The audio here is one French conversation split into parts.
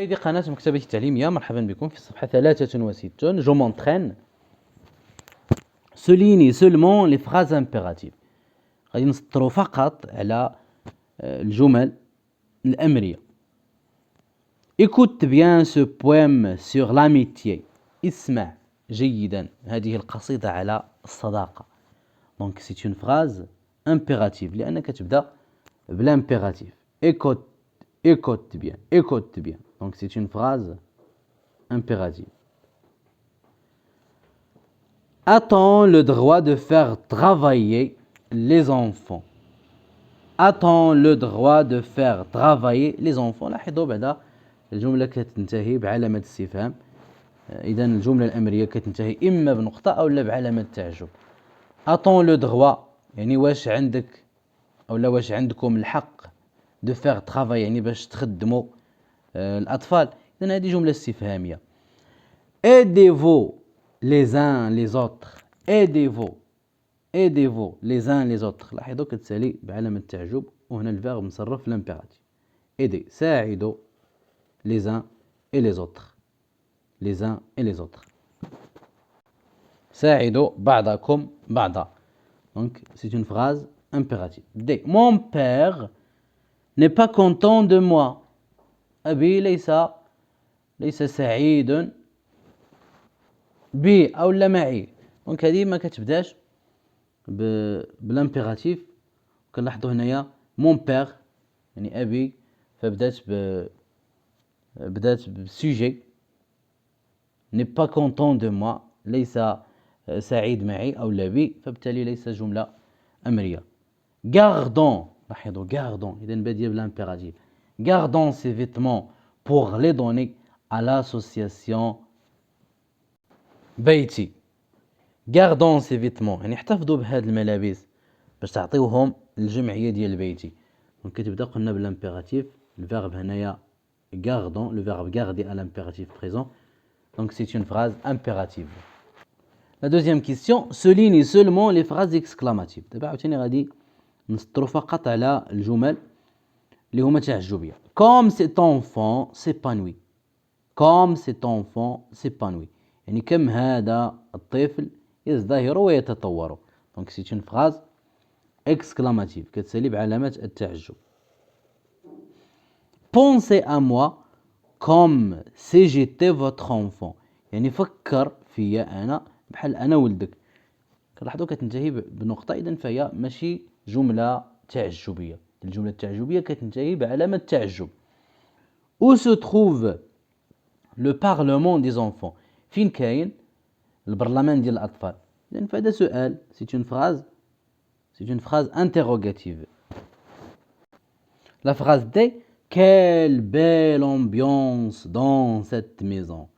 مشاهدي قناة مكتبة التعليمية، مرحبا بكم في الصفحة 63. جو مونترين سوليني سولمون لي فراز امبيراتيف. غادي نسطروا فقط على الجمل الأمرية. Écoute bien ce poème sur l'amitié. اسمع جيدا هذه القصيدة على الصداقة. Donc c'est une phrase impérative لأنك تبدأ بالimpératif. Écoute bien. Donc c'est une phrase impérative. A-t-on le droit de faire travailler les enfants? A-t-on le droit de faire travailler les enfants؟ لاحظوا بعد الجملة كتنتهي بعلامة استفهام. إذا الجملة الأمرية كتنتهي إما بنقطة أو لا بعلامة تعجب. A-t-on le droit يعني واش عندك أو لا واش عندكم الحق de faire travailler يعني باش تخدموا الأطفال. إذا هذه جملة استفهامية. Aidez-vous les uns les autres. Aidez-vous les uns les autres. لاحظوا كتسالي بعلامة التعجب وهنا الفيرب مصرف لامبيراتيف. Aider ساعدوا les uns et les autres. Les uns et les autres. ساعدوا بعضكم بعضا. Donc c'est une phrase impérative. D. Mon père n'est pas content de moi. أبي ليس سعيد بي أو لا معي. دونك هذه ما كتبداش بالامبيراتيف. كنلاحظوا هنايا مون بير يعني أبي فبدات بالسوجي. n'est pas content de moi ليس سعيد معي أو لا بي فبالتالي ليس جملة أمرية. Gardons لاحظوا gardons إذا بادية بالامبيراتيف. Gardons ces vêtements pour les donner à l'association بيتي. Gardons ces vêtements يعني احتفظوا بهاد الملابس باش تعطيوهم الجمعية ديال بيتي. دونك كتبدا قلنا بالامبيراتيف. الفيرب هنايا gardons le verbe garder à l'impératif présent. Donc c'est une phrase impérative. La deuxième question, souligne seulement les phrases exclamatives. دابا عاوتاني غادي نسطروا فقط على الجمل اللي هما تعجبية. Comme cet enfant s'épanouit. Comme cet enfant s'épanouit. يعني كم هذا الطفل يزدهر ويتطور. Donc c'est une phrase exclamative كتسالي بعلامة التعجب. Pensez à moi comme si j'étais votre enfant. يعني فكر فيا أنا بحال أنا ولدك. كنلاحظوا كتنتهي بنقطة. إذن فهي ماشي جملة تعجبية. الجملة التعجبية كتنتهي بعلامة تعجب. Où se trouve le parlement des enfants? فين كاين البرلمان ديال الأطفال؟ إذن فهذا سؤال. C'est une phrase interrogative. La phrase D. Quelle belle ambiance dans cette maison.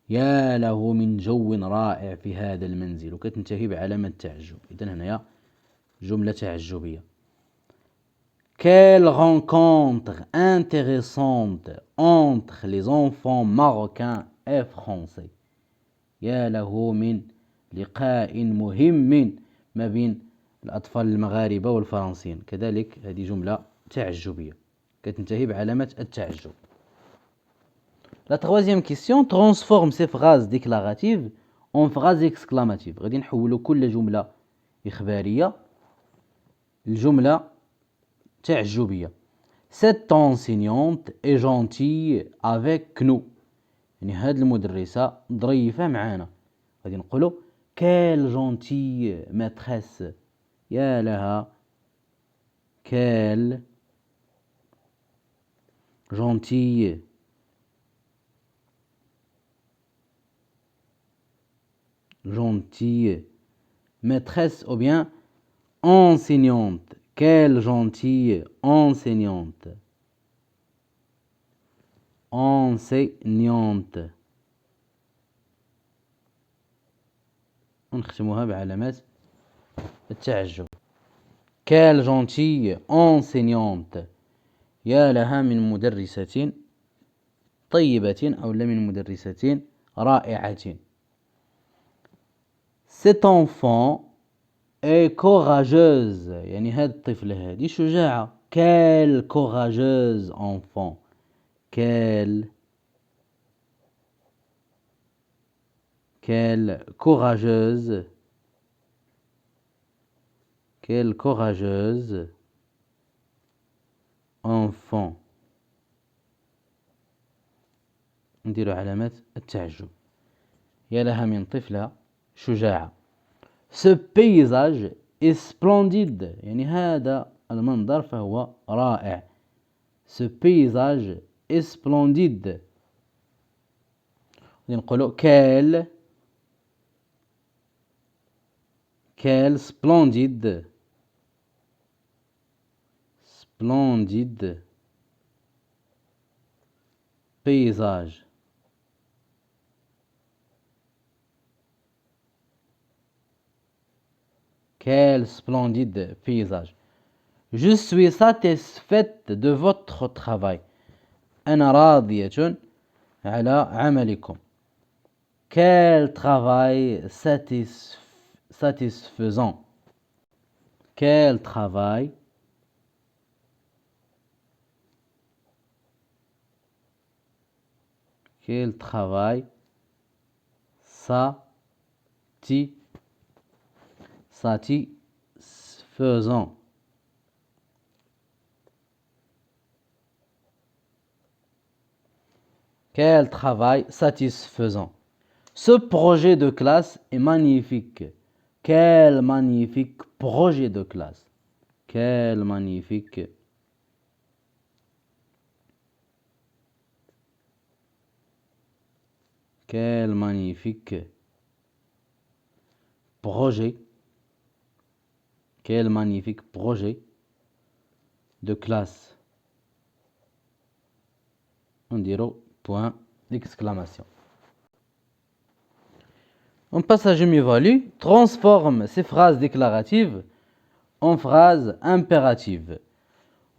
يا له من جو رائع في هذا المنزل. وكتنتهي بعلامة التعجب. إذن هنايا جملة تعجبية. Quelle rencontre intéressante entre les enfants marocains et français. يا له من لقاء مهم ما بين الأطفال المغاربة والفرنسيين. كذلك هذه جملة تعجبية كتنتهي بعلامة التعجب. La troisième question, transforme ces phrases déclaratives en phrases exclamatives. غادي نحولوا كل جملة إخبارية الجملة تعجبية. Cette enseignante est gentille avec nous. يعني هاد المدرسة ظريفة معانا. غادي نقولوا quelle gentille maîtresse. يا لها quelle gentille maîtresse ou bien enseignante. Quelle gentille enseignante. ونختموها بعلامات التعجب. Quelle gentille enseignante. يا لها من مدرسة طيبة أو لا من مدرسة رائعة. Cet enfant est courageuse. يعني هاد الطفلة هادي شجاعة. Quelle courageuse enfant. Quelle quelle courageuse, quelle courageuse enfant. نديرو علامات التعجب. يا لها من طفلة شجاعة. Ce paysage est splendide. يعني هذا المنظر فهو رائع. Ce paysage est splendide. نقولوا quel splendide paysage. Quel splendide paysage. Je suis satisfaite de votre travail. أنا راضية على عملكم. Quel travail satisfaisant. Quel travail satisfaisant. Quel travail satisfaisant. Ce projet de classe est magnifique. Quel magnifique projet de classe. Quel magnifique projet. Quel magnifique projet de classe. On dirait point d'exclamation. On passe à je m'évalue. Transforme ces phrases déclaratives en phrases impératives.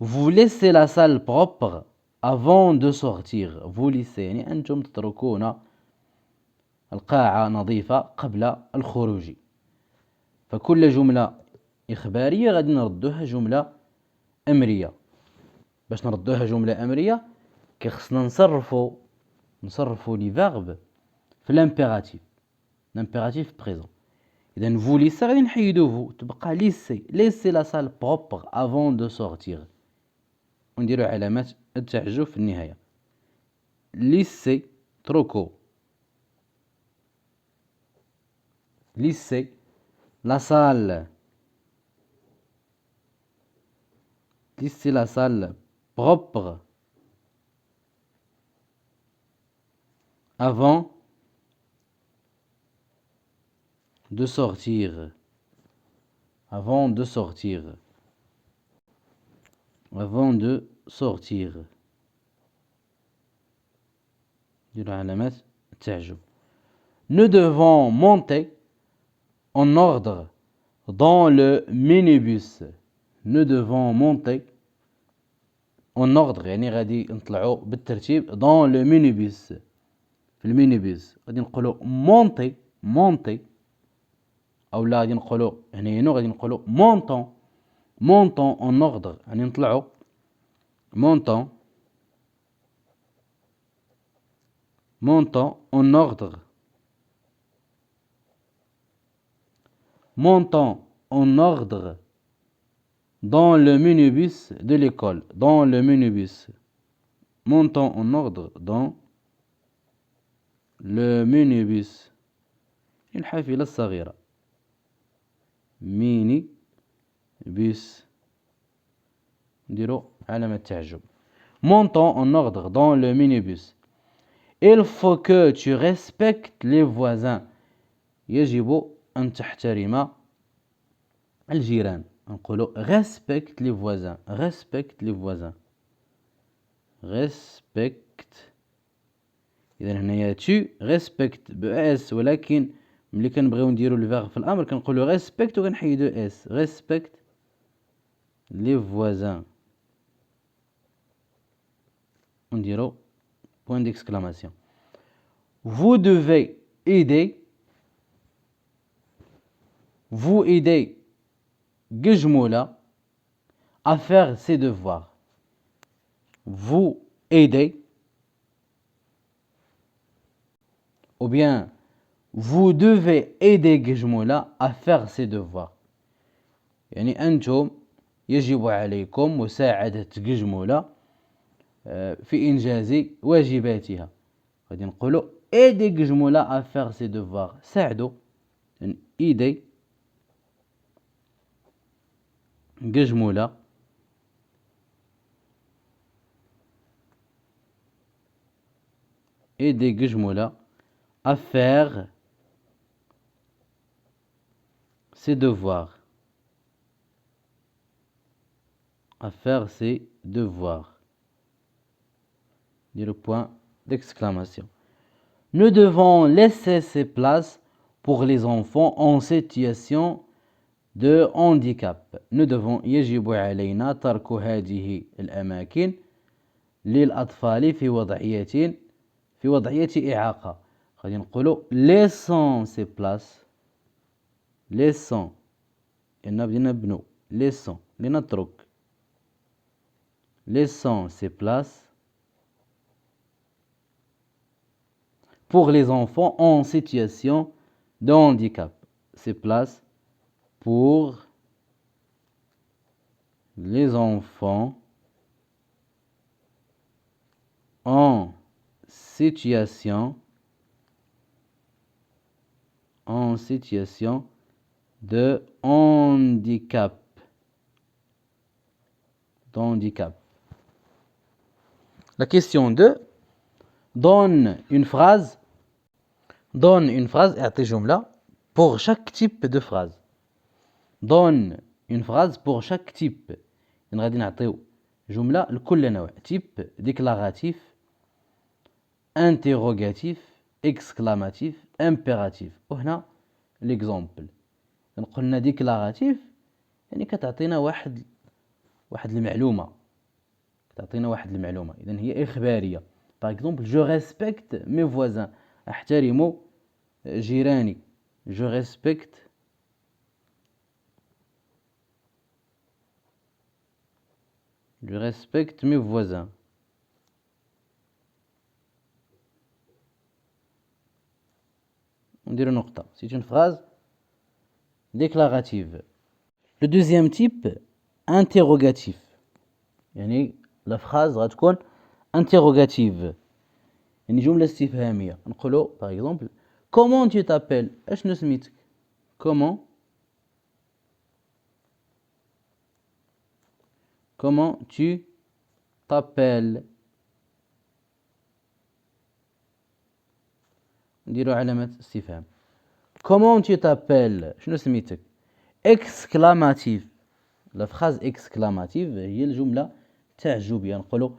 Vous laissez la salle propre avant de sortir. Vous laissez يعني أنتم تتركون القاعة نظيفة قبل الخروج. فكل جملة إخبارية غادي نردوها جملة أمرية. باش نردوها جملة أمرية كيخصنا نصرفوا لي فيرب في الامبيراتيف. لامبيراتيف بريزون. إذا vous laissez غادي نحيدو vous تبقى laissez la salle propre avant de sortir. ونديرو علامات التعجب في النهاية. laissez تركوا. laissez la salle. Laissez la salle propre avant de sortir. Avant de sortir. Avant de sortir. Nous devons monter en ordre dans le minibus. Nous devons monter en ordre يعني غادي نطلعوا بالترتيب dans le minibus. في المينيبيس غادي نقولوا monter او لا غادي نقولوا هنا غادي نقولوا montons en ordre يعني نطلعوا montons en ordre. Montons en ordre dans le minibus de l'école. Dans le minibus. Montons en ordre dans le minibus. الحافلة الصغيرة. ميني بيس. نديرو علامة تعجب. Montons en ordre dans le minibus. Il faut que tu respectes les voisins. يجب أن تحترم الجيران. نقولوا respecte les voisins. respecte les voisins. respecte. إذا هنايا tu respecte بأس ولكن ملي كنبغيو نديرو الفيرب في الأمر كنقولوا respecte وكنحيدو اس. respecte les voisins. ونديرو point d'exclamation. Vous devez aider. Vous aider Gejmoula à faire ses devoirs. Vous aider ou bien vous devez aider جملة à faire ses devoirs. يعني أنتم يجب عليكم مساعدة جملة في إنجاز واجباتها. غادي نقولوا aider جملة à faire ses devoirs. ساعدوا aider جملة aider جملة à faire ses devoirs. À faire ses devoirs. Dit le point d'exclamation. Nous devons laisser ces places pour les enfants en situation de handicap. Nous devons يجب علينا ترك هذه الأماكن للأطفال في وضعية إعاقة. غادي نقولوا laissons ces places. laissons بدينا بنو laissons لنترك laissons ces places pour les enfants en situation de handicap. Ces places pour les enfants en situation de handicap. La question 2. Donne une phrase اعطي جملة pour chaque type de phrase. Donne une phrase pour chaque type. غادي نعطيو جملة لكل نوع. type déclaratif, interrogatif, exclamatif, impératif. وهنا l'exemple. قلنا déclaratif يعني كتعطينا واحد المعلومة. إذن هي إخبارية. Par exemple, je respecte mes voisins. أحترم جيراني. Je respecte mes voisins. On dirait une نقطة. C'est une phrase déclarative. Le deuxième type, interrogatif. يعني la phrase غتكون interrogative. يعني جملة استفهامية. نقولوا par exemple comment tu t'appelles؟ أشنو سميتك؟ comment tu t'appelles؟ نديرو علامة استفهام. comment tu t'appelles؟ شنو سميتك؟ exclamative. la phrase exclamative هي الجملة تعجبية. نقولوا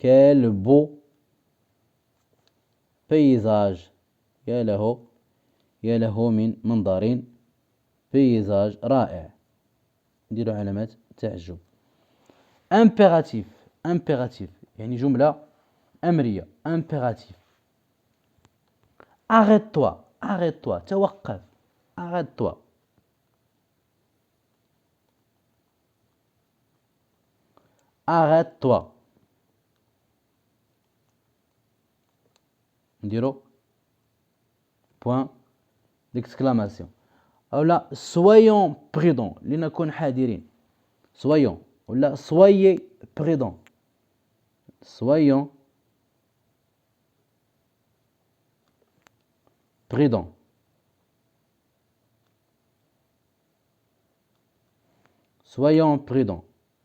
quel beau paysage. يا له من منظر paysage رائع. نديرو علامات تعجب. impératif يعني جملة أمرية. impératif. arrête-toi توقف. arrête-toi. نديرو point d'exclamation. أو لا soyons prudents لنكون حذرين. soyons ولا soyez prudents. soyons prudents.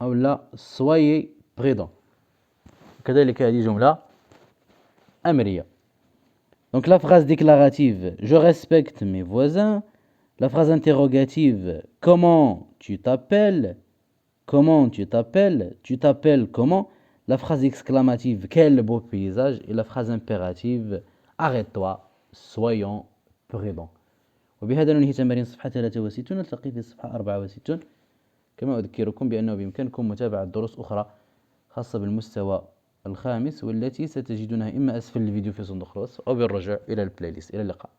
أو لا soyez prudents. كذلك هذه جملة أمرية. Donc la phrase déclarative, je respecte mes voisins. La phrase interrogative, comment tu t'appelles? Tu t'appelles comment? La phrase exclamative, quel beau paysage. Et la phrase impérative, arrête-toi, soyons prudents. وبهذا ننهي تمارين صفحة 63. نلتقي في صفحة 64. كما أذكركم بأنه بإمكانكم متابعة دروس أخرى خاصة بالمستوى الخامس والتي ستجدونها إما أسفل الفيديو في صندوق الوصف أو بالرجوع إلى البلاي ليست. إلى اللقاء.